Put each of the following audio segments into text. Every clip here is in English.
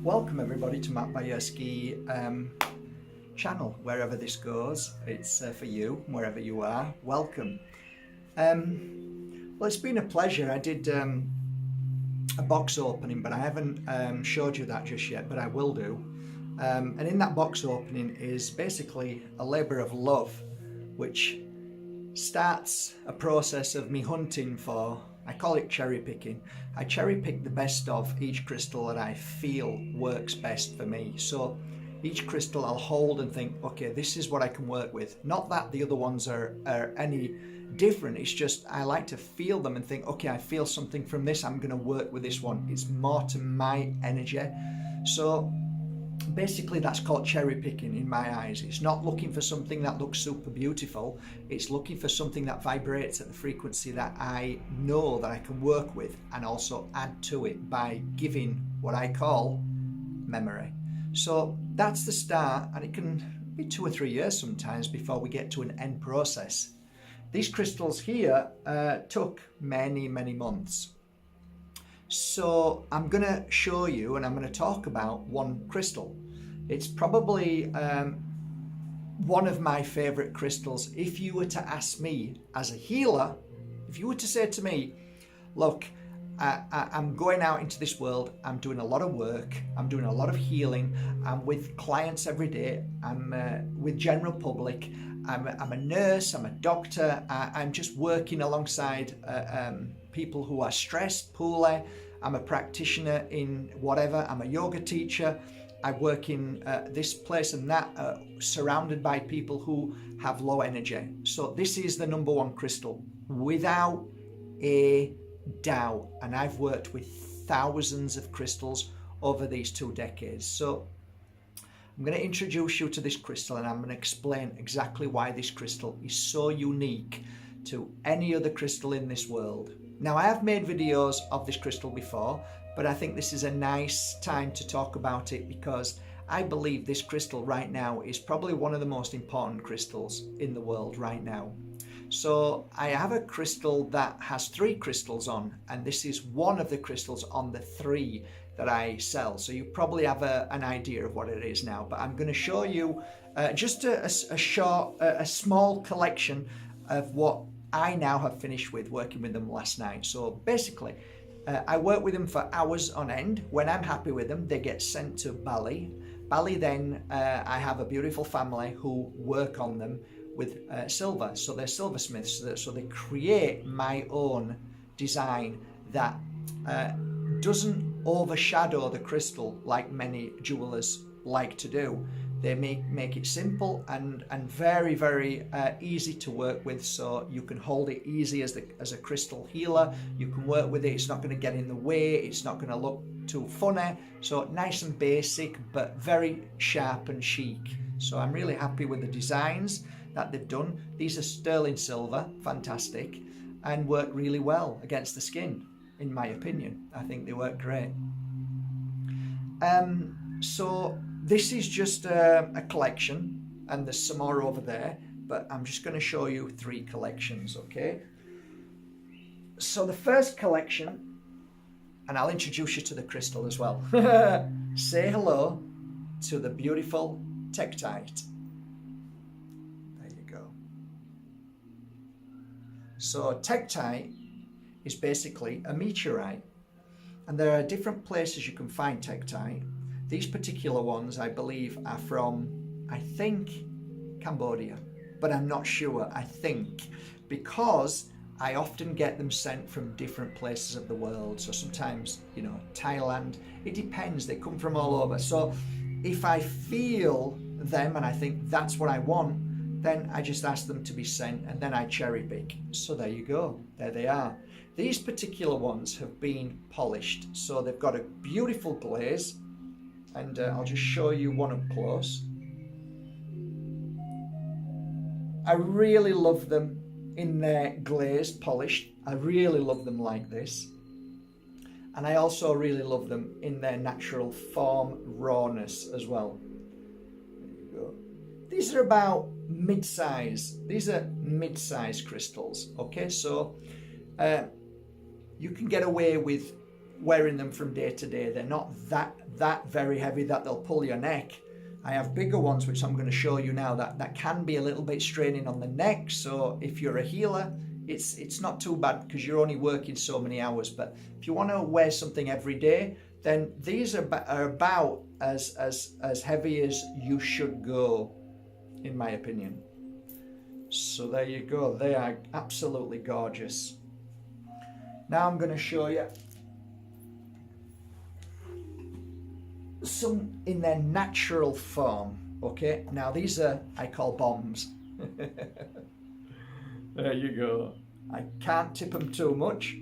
Welcome everybody to Matt Bajerski channel. Wherever this goes, it's for you, wherever you are. Welcome. Well, it's been a pleasure. I did a box opening, but I haven't showed you that just yet, but I will do. And in that box opening is basically a labour of love, which starts a process of me hunting for, I call it cherry picking. I cherry pick the best of each crystal that I feel works best for me. So each crystal I'll hold and think, okay, this is what I can work with. Not that the other ones are any different, it's just I like to feel them and think, okay, I feel something from this, I'm going to work with this one. It's more to my energy. So basically that's called cherry picking in my eyes. It's not looking for something that looks super beautiful, it's looking for something that vibrates at the frequency that I know that I can work with and also add to it by giving what I call memory. So that's the start, and it can be 2 or 3 years sometimes before we get to an end process. These crystals here took many months. So I'm going to show you and I'm going to talk about one crystal. It's probably one of my favorite crystals. If you were to ask me as a healer, if you were to say to me, look, I'm going out into this world, I'm doing a lot of work, I'm doing a lot of healing, I'm with clients every day, I'm with general public, I'm a nurse, I'm a doctor, I'm just working alongside people who are stressed, poorly, I'm a practitioner in whatever, I'm a yoga teacher, I work in this place and that, surrounded by people who have low energy. So this is the number one crystal, without a doubt. And I've worked with thousands of crystals over these 2 decades. So I'm going to introduce you to this crystal and I'm going to explain exactly why this crystal is so unique to any other crystal in this world. Now, I have made videos of this crystal before, but I think this is a nice time to talk about it because I believe this crystal right now is probably one of the most important crystals in the world right now. So I have a crystal that has 3 crystals on, and this is one of the crystals on the 3 that I sell. So you probably have an idea of what it is now, but I'm going to show you just a small collection of what I now have finished with working with them last night. So basically, I work with them for hours on end. When I'm happy with them, they get sent to Bali. Bali then, I have a beautiful family who work on them with silver. So they're silversmiths. So they create my own design that doesn't overshadow the crystal like many jewelers like to do. They make it simple and very easy to work with, so you can hold it easy as a crystal healer. You can work with it, it's not going to get in the way, it's not going to look too funny. So nice and basic, but very sharp and chic. So I'm really happy with the designs that they've done. These are sterling silver, fantastic, and work really well against the skin, in my opinion. I think they work great. So this is just a collection, and there's some more over there, but I'm just going to show you 3 collections, okay? So the first collection, and I'll introduce you to the crystal as well. Say hello to the beautiful Tektite. There you go. So Tektite is basically a meteorite, and there are different places you can find Tektite. These particular ones, I believe, are from, I think, Cambodia, but I'm not sure, I think, because I often get them sent from different places of the world. So sometimes, you know, Thailand, it depends, they come from all over. So if I feel them and I think that's what I want, then I just ask them to be sent and then I cherry pick. So there you go, there they are. These particular ones have been polished, so they've got a beautiful glaze. And I'll just show you one up close. I really love them in their glaze polished. I really love them like this. And I also really love them in their natural form rawness as well. There you go. These are about mid-size. These are mid-size crystals. Okay, so you can get away with wearing them from day to day. They're not that very heavy that they'll pull your neck. I have bigger ones, which I'm going to show you now, that can be a little bit straining on the neck. So if you're a healer, it's not too bad because you're only working so many hours. But if you want to wear something every day, then these are about as heavy as you should go, in my opinion. So there you go. They are absolutely gorgeous. Now I'm going to show you some in their natural form. Okay, now these are, I call bombs. There you go. I can't tip them too much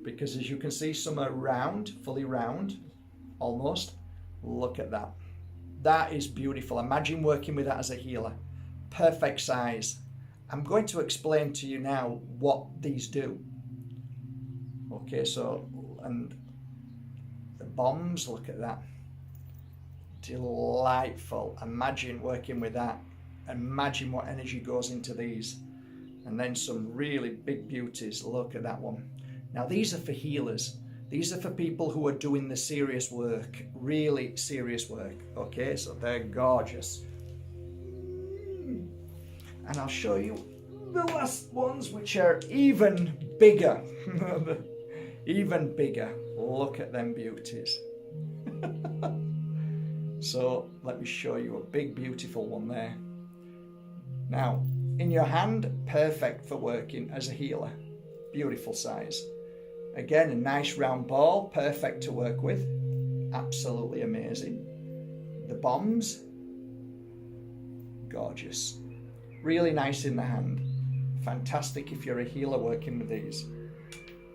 because, as you can see, some are round, fully round, almost. Look at that. That is beautiful. Imagine working with that as a healer. Perfect size. I'm going to explain to you now what these do. Okay, so, and the bombs, look at that. Delightful. Imagine working with that. Imagine what energy goes into these. And then some really big beauties. Look at that one. Now these are for healers. These are for people who are doing the serious work, really serious work. Okay, so they're gorgeous. And I'll show you the last ones, which are even bigger. Even bigger. Look at them beauties. So let me show you a big beautiful one there. Now in your hand, perfect for working as a healer. Beautiful size. Again, a nice round ball, perfect to work with. Absolutely amazing. The bombs, gorgeous. Really nice in the hand. Fantastic if you're a healer working with these.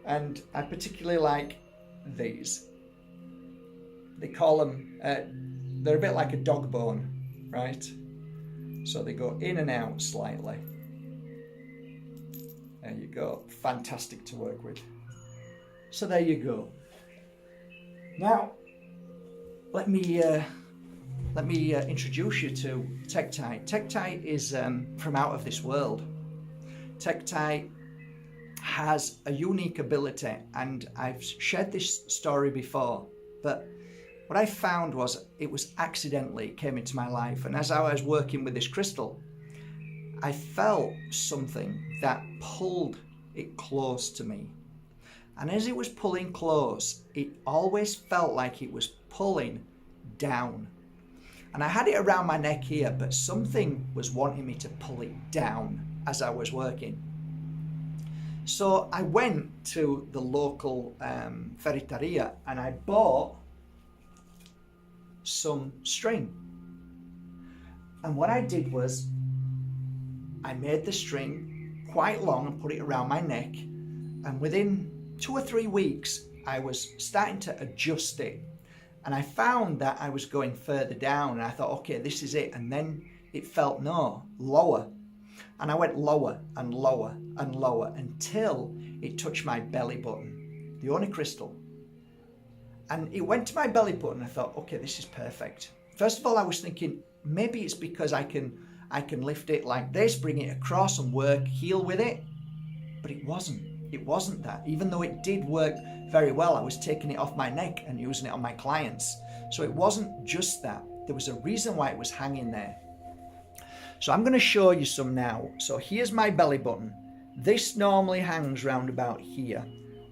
And I particularly like these. They call them, they're a bit like a dog bone, right? So they go in and out slightly. There you go. Fantastic to work with. So there you go. Now, let me introduce you to Tektite. Tektite is from out of this world. Tektite has a unique ability, and I've shared this story before, but what I found was it was accidentally came into my life, and as I was working with this crystal, I felt something that pulled it close to me. And as it was pulling close, it always felt like it was pulling down. And I had it around my neck here, but something was wanting me to pull it down as I was working. So I went to the local ferreteria and I bought some string. And what I did was I made the string quite long and put it around my neck, and within 2 or 3 weeks I was starting to adjust it, and I found that I was going further down, and I thought, okay, this is it. And then it felt lower, and I went lower and lower and lower until it touched my belly button, the only crystal. And it went to my belly button. I thought, okay, this is perfect. First of all, I was thinking maybe it's because I can lift it like this, bring it across and work, heal with it. But it wasn't. It wasn't that. Even though it did work very well, I was taking it off my neck and using it on my clients. So it wasn't just that. There was a reason why it was hanging there. So I'm going to show you some now. So here's my belly button. This normally hangs round about here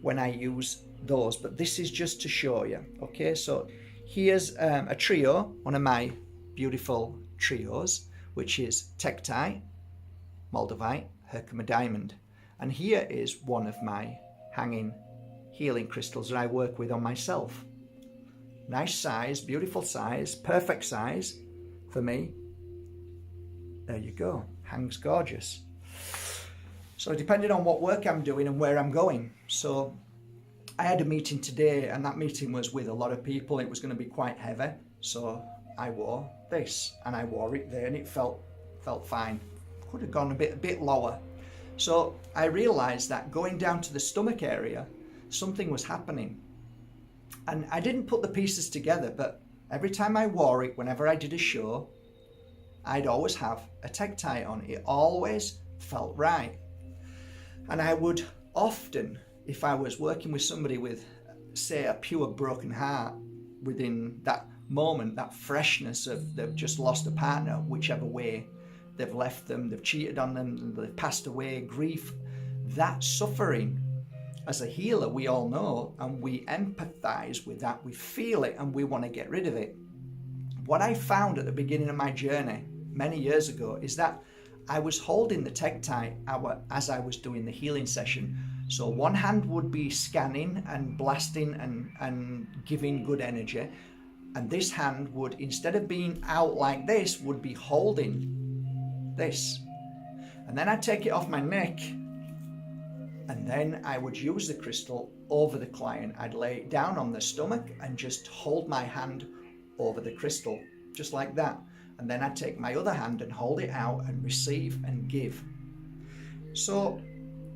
when I use those, but this is just to show you. Okay, so here's a trio, one of my beautiful trios, which is Tektite, Moldavite, Herkimer Diamond. And here is one of my hanging healing crystals that I work with on myself. Nice size, beautiful size, perfect size for me. There you go, hangs gorgeous. So depending on what work I'm doing and where I'm going. So I had a meeting today, and that meeting was with a lot of people. It was going to be quite heavy. So I wore this, and I wore it there, and it felt fine. Could have gone a bit lower. So I realized that going down to the stomach area, something was happening. And I didn't put the pieces together, but every time I wore it, whenever I did a show, I'd always have a Tektite on. It always felt right. And I would often, if I was working with somebody with, say, a pure broken heart within that moment, that freshness of they've just lost a partner, whichever way they've left them, they've cheated on them, they've passed away, grief, that suffering. As a healer, we all know and we empathize with that. We feel it and we want to get rid of it. What I found at the beginning of my journey many years ago is that I was holding the Tektite as I was doing the healing session. So one hand would be scanning and blasting and giving good energy. And this hand would, instead of being out like this, would be holding this. And then I'd take it off my neck. And then I would use the crystal over the client. I'd lay it down on the stomach and just hold my hand over the crystal, just like that. And then I'd take my other hand and hold it out and receive and give. So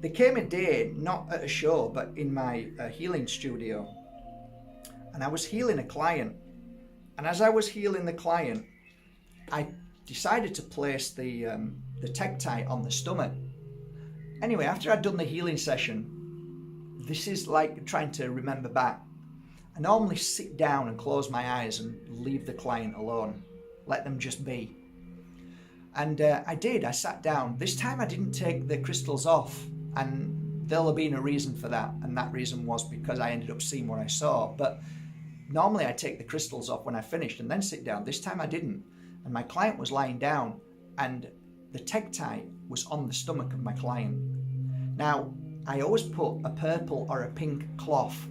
there came a day, not at a show, but in my healing studio. And I was healing a client. And as I was healing the client, I decided to place the Tektite on the stomach. Anyway, after I'd done the healing session, this is like trying to remember back. I normally sit down and close my eyes and leave the client alone. Let them just be. And I did. I sat down. This time I didn't take the crystals off. And there'll have been a reason for that. And that reason was because I ended up seeing what I saw. But normally I take the crystals off when I finished and then sit down. This time I didn't. And my client was lying down and the Tektite was on the stomach of my client. Now, I always put a purple or a pink cloth,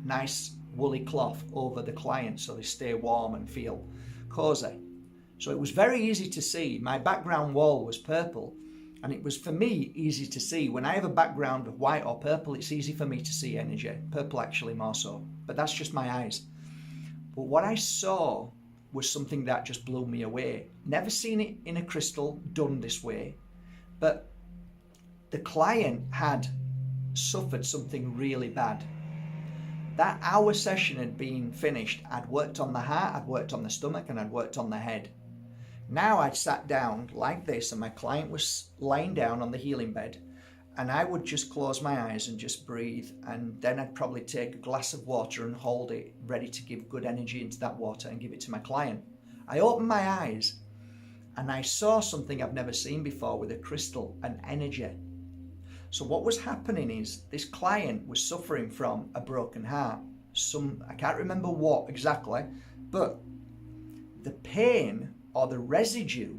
nice woolly cloth, over the client so they stay warm and feel cozy. So it was very easy to see. My background wall was purple, and it was for me easy to see. When I have a background of white or purple, it's easy for me to see energy. Purple actually more so, but that's just my eyes. But what I saw was something that just blew me away. Never seen it in a crystal done this way, but the client had suffered something really bad. That hour session had been finished. I'd worked on the heart, I'd worked on the stomach, and I'd worked on the head. Now I'd sat down like this and my client was lying down on the healing bed, and I would just close my eyes and just breathe, and then I'd probably take a glass of water and hold it ready to give good energy into that water and give it to my client. I opened my eyes and I saw something I've never seen before with a crystal, an energy. So what was happening is this client was suffering from a broken heart. I can't remember what exactly, but the pain or the residue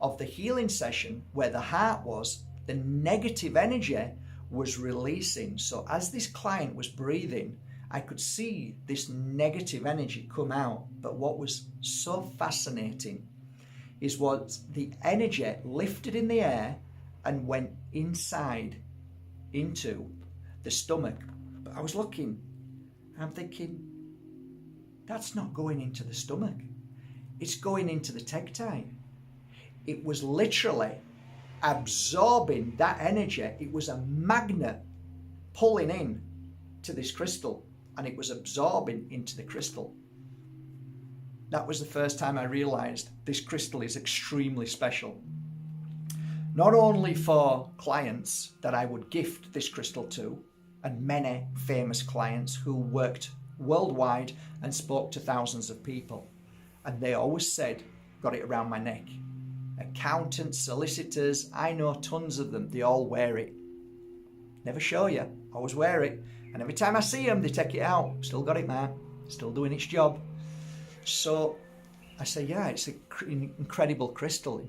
of the healing session where the heart was, the negative energy was releasing. So as this client was breathing, I could see this negative energy come out. But what was so fascinating is what the energy lifted in the air and went inside into the stomach. But I was looking, I'm thinking, that's not going into the stomach. It's going into the Tektite. It was literally absorbing that energy. It was a magnet pulling in to this crystal, and it was absorbing into the crystal. That was the first time I realized this crystal is extremely special. Not only for clients that I would gift this crystal to, and many famous clients who worked worldwide and spoke to thousands of people, and they always said, got it around my neck. Accountants, solicitors, I know tons of them, they all wear it. Never show you, always wear it. And every time I see them, they take it out. Still got it, man. Still doing its job. So I say, yeah, it's an incredible crystal. It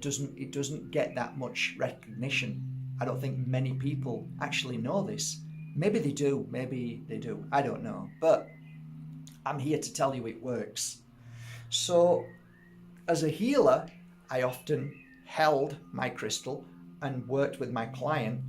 doesn't get that much recognition. I don't think many people actually know this. Maybe they do, I don't know. But I'm here to tell you it works. So as a healer, I often held my crystal and worked with my client,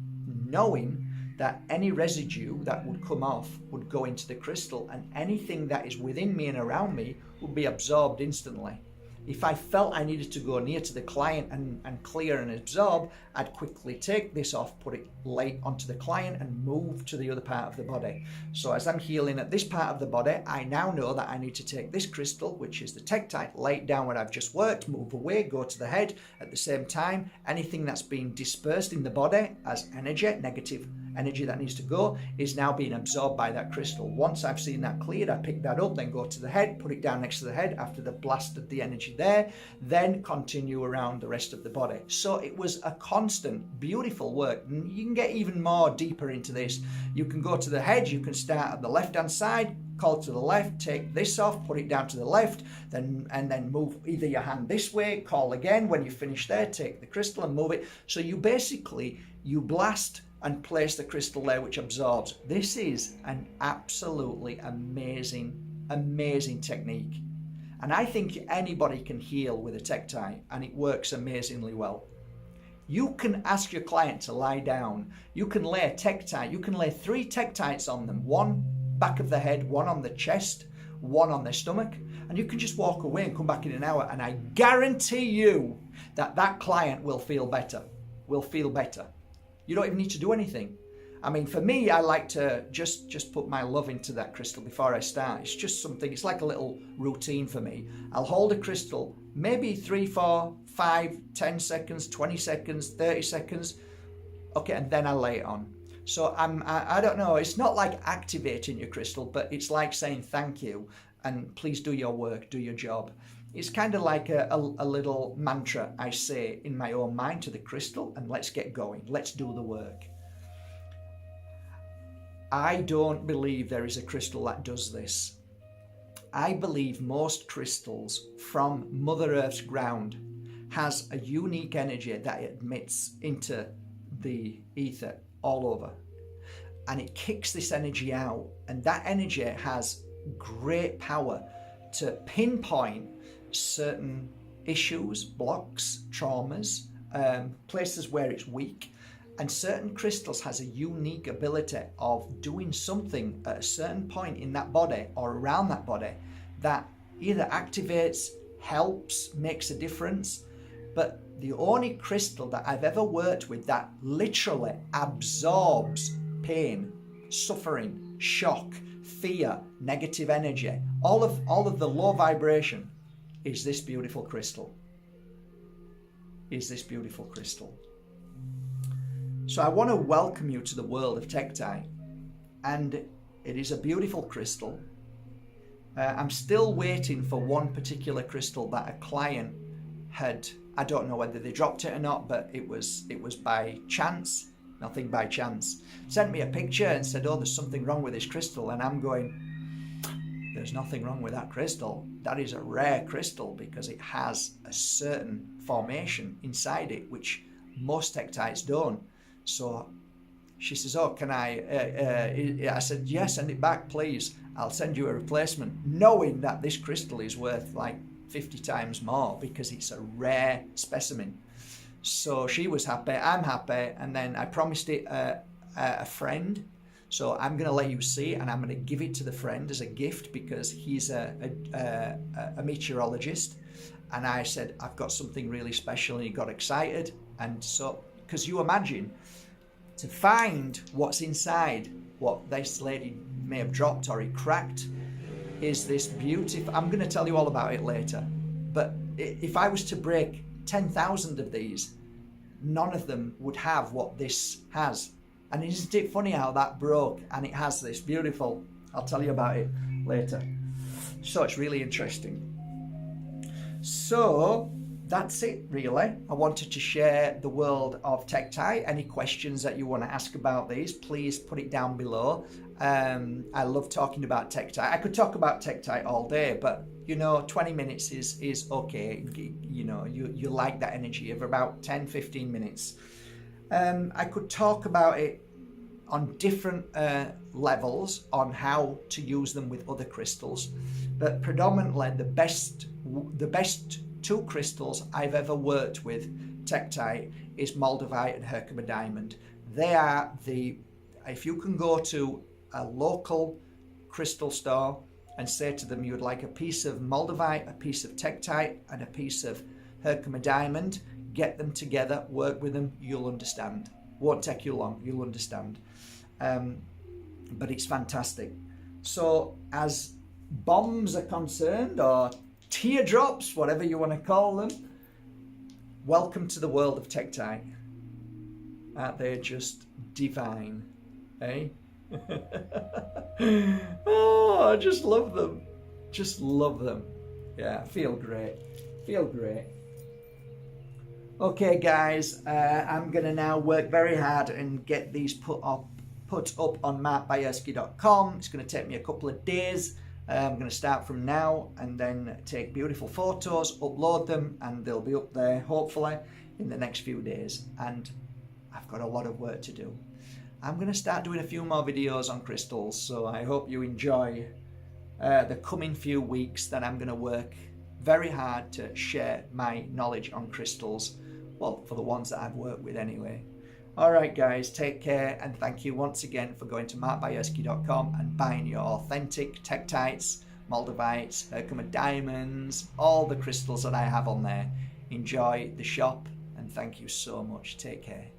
knowing that any residue that would come off would go into the crystal, and anything that is within me and around me would be absorbed instantly. If I felt I needed to go near to the client and clear and absorb, I'd quickly take this off, put it late onto the client and move to the other part of the body. So as I'm healing at this part of the body, I now know that I need to take this crystal, which is the Tektite, lay it down where I've just worked, move away, go to the head. At the same time, anything that's been dispersed in the body as energy, negative energy that needs to go is now being absorbed by that crystal. Once I've seen that cleared, I pick that up, then go to the head, put it down next to the head after the blast of the energy there, then continue around the rest of the body. So it was a constant, beautiful work. And you can get even more deeper into this. You can go to the head, you can start at the left-hand side, call to the left, take this off, put it down to the left, and then move either your hand this way, call again. When you finish there, take the crystal and move it. So you blast and place the crystal there, which absorbs. This is an absolutely amazing technique. And I think anybody can heal with a Tektite, and it works amazingly well. You can ask your client to lie down. You can lay a Tektite. You can lay 3 Tektites on them, one back of the head, one on the chest, one on their stomach, and you can just walk away and come back in an hour, and I guarantee you that client will feel better. You don't even need to do anything. I mean, for me, I like to just put my love into that crystal before I start. It's just something, it's like a little routine for me. I'll hold a crystal, maybe 3, 4, 5, 10 seconds, 20 seconds, 30 seconds. Okay, and then I lay it on. So I don't know, it's not like activating your crystal, but it's like saying thank you and please do your work, do your job. It's kind of like a little mantra I say in my own mind to the crystal, and let's get going, let's do the work. I don't believe there is a crystal that does this. I believe most crystals from Mother Earth's ground has a unique energy that it emits into the ether all over, and it kicks this energy out, and that energy has great power to pinpoint certain issues, blocks, traumas, places where it's weak. And certain crystals has a unique ability of doing something at a certain point in that body or around that body that either activates, helps, makes a difference. But the only crystal that I've ever worked with that literally absorbs pain, suffering, shock, fear, negative energy, all of the low vibration is this beautiful crystal. So I want to welcome you to the world of Tektite, and it is a beautiful crystal. I'm still waiting for one particular crystal that a client had, I don't know whether they dropped it or not, but it was by chance, nothing by chance. Sent me a picture and said, oh, there's something wrong with this crystal, and I'm going, there's nothing wrong with that crystal. That is a rare crystal because it has a certain formation inside it, which most Tektites don't. So she says, oh, can I said, yes, send it back, please. I'll send you a replacement, knowing that this crystal is worth like 50 times more because it's a rare specimen. So she was happy, I'm happy, and then I promised it a friend. So I'm going to let you see it, and I'm going to give it to the friend as a gift because he's a meteorologist. And I said, I've got something really special, and he got excited. And so, because you imagine, to find what's inside what this lady may have dropped or it cracked is this beautiful, I'm going to tell you all about it later, but if I was to break 10,000 of these, none of them would have what this has. And isn't it funny how that broke and it has this beautiful, I'll tell you about it later. So it's really interesting. So that's it, really. I wanted to share the world of Tektite. Any questions that you want to ask about these, please put it down below. I love talking about Tektite. I could talk about Tektite all day, but 20 minutes is okay. You like that energy of about 10-15 minutes. I could talk about it on different levels on how to use them with other crystals, but predominantly the best 2 crystals I've ever worked with Tektite is Moldavite and Herkimer diamond. They are if you can go to a local crystal store and say to them you would like a piece of Moldavite, a piece of Tektite, and a piece of Herkimer diamond, get them together, work with them, you'll understand. Won't take you long, you'll understand. But it's fantastic. So as bombs are concerned, or teardrops, whatever you want to call them, welcome to the world of Tektite. Aren't they just divine? eh? Oh, I just love them. Just love them. Yeah, feel great. Feel great. Okay, guys, I'm going to now work very hard and get these put up on markbajerski.com. It's going to take me a couple of days. I'm going to start from now and then take beautiful photos, upload them, and they'll be up there hopefully in the next few days. And I've got a lot of work to do. I'm going to start doing a few more videos on crystals, so I hope you enjoy the coming few weeks that I'm going to work very hard to share my knowledge on crystals, well, for the ones that I've worked with anyway. Alright guys, take care, and thank you once again for going to markbajerski.com and buying your authentic tektites, moldavites, Herkimer diamonds, all the crystals that I have on there. Enjoy the shop, and thank you so much. Take care.